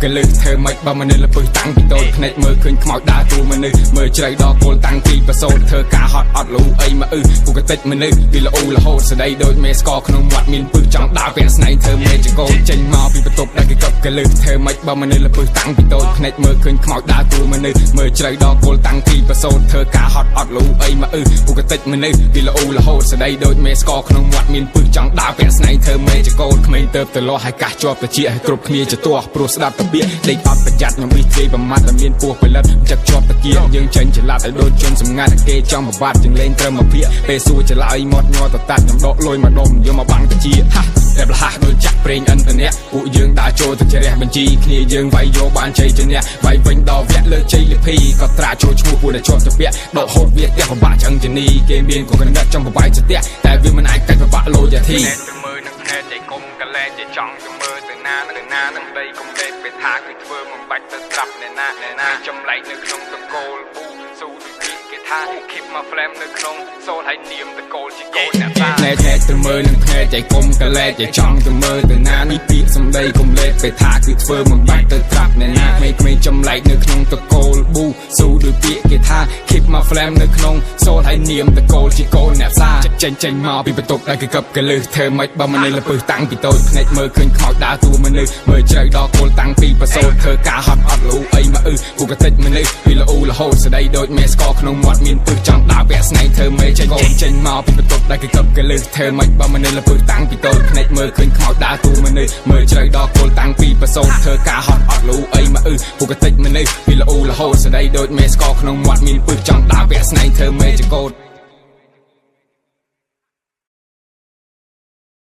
កលឹះធ្វើមិនបើមនុស្សលពឹសតាំងពីតូចភ្នែកមើលឃើញខ្មោចដើរទូមនុស្សមើលជ្រៅដល់គោលតាំងពីប្រសូតធ្វើការហត់អត់លូអីមកពូកតិចមនុស្សពីល្អរហូតស្ដីដូចមេស្កក្នុងមាត់មានពឹសចង់ដើរពាក់ស្នែងធ្វើមេចកោចេញមកពីបន្ទប់ដែលគេកប់កលឹះធ្វើមិនបើមនុស្សលពឹសតាំងពីតូចភ្នែកមើលឃើញខ្មោចដើរទូមនុស្សមើលជ្រៅដល់គោលតាំងពីប្រសូតធ្វើការហត់អត់លូអីមកពូកតិចមនុស្សពីល្អរហូតស្ដីដូចមេស្កក្នុងមាត់មានពឹសចង់ដើរពាក់ស្នែងធ្វើមេចកោក្មេងទៅទៅលោះឲ្យកាសជាប់ទៅជាឲ្យគ្រប់គ្នាជាទាស់ព្រោះស្ដាប់តាពាក្យដេកអត់ប្រយ័ត្នខ្ញុំវិទ្យាប្រមាថតែមានពោះផលិតចាក់ជាប់តាគៀយើងចេញច្រឡាត់ឲ្យដូចជនសម្ងាត់គេចង់បបាត់ជាងលេងត្រឹមមួយភាគពេលសួរច្រឡើយមាត់ញ័រទៅតាត់ខ្ញុំដកលុយមកដុំយកមកបាំងតាជាហាតែប្រហាស់ដូចចាក់ប្រេងអិនតអ្នកពួកយើងដើរចូលទៅជ្រះបញ្ជីគ្នាយើងវាយយកបានជ័យជំនះវាយវិញដល់វគ្គលើជ័យលិភីក៏ត្រាចូលឈ្មោះពួកដែលជាប់ទៅពាក់ដកហូតវាផ្ទះពិបាកឆ្អឹងជនីគេមានក៏កណ្ដាត់ចំបបាយស្ទះតែវាមិនអាចកាច់ពិបាកលោយាធីមើលនឹងភ្នែកចៃគុំកលែចចង់ទៅមើលទៅណានឹងដីកុំលេបពេលថាគឺធ្វើមិនបាច់ទៅស្រាប់ណែណាចម្លែកនៅក្នុងតកូលប៊ូស៊ូទីគេថា keep my flame នៅក្នុងសូលហើយនាមតកូលជាកូនអ្នកតាភ្នែកទៅមើលនឹងភ្នែកចៃគុំកលែចចង់ទៅមើលទៅណានេះពាក្យសំដីកុំលេបពេលថាគឺធ្វើមិនបាច់ទៅស្រាប់ណែណាក្មេងចម្លែកនៅក្នុងតកូលប៊ូស៊ូដូចពាក្យគេថា keep my flame នៅក្នុងសូលហើយនាមតកូលជាកូនអ្នកតាចេញមកពីបន្ទប់ដែលគេកឹបកលឹះធ្វើមិនបើមនុស្សលពឹសតាំងពីតូចភ្នែកមើលឃើញខ្មោចដើរតួមនុស្សមើលជ្រៅដល់គោលតាំងពីប្រសូតធ្វើការហត់អត់លូអីមកពូកតិចមនុស្សពីល្អរហូតស្ដីដូចមេស្កក្នុងមាត់មានពឹសចង់ដើរពាក់ស្នែងធ្វើមេចេញមកពីបន្ទប់ដែលគេកឹបកលឹះធ្វើមិនបើមនុស្សលពឹសតាំងពីតូចភ្នែកមើលឃើញខ្មោចដើរតួមនុស្សមើលជ្រៅដល់គោលតាំងពីប្រសូតធ្វើការហត់អត់លូអីមកពូកតិចមនុស្សពីល្អរហូតស្ដីដូចមេស្កក្នុងមាត់មានពឹសចង់ដើរពាក់ស្នែងធ្វើមេចកោត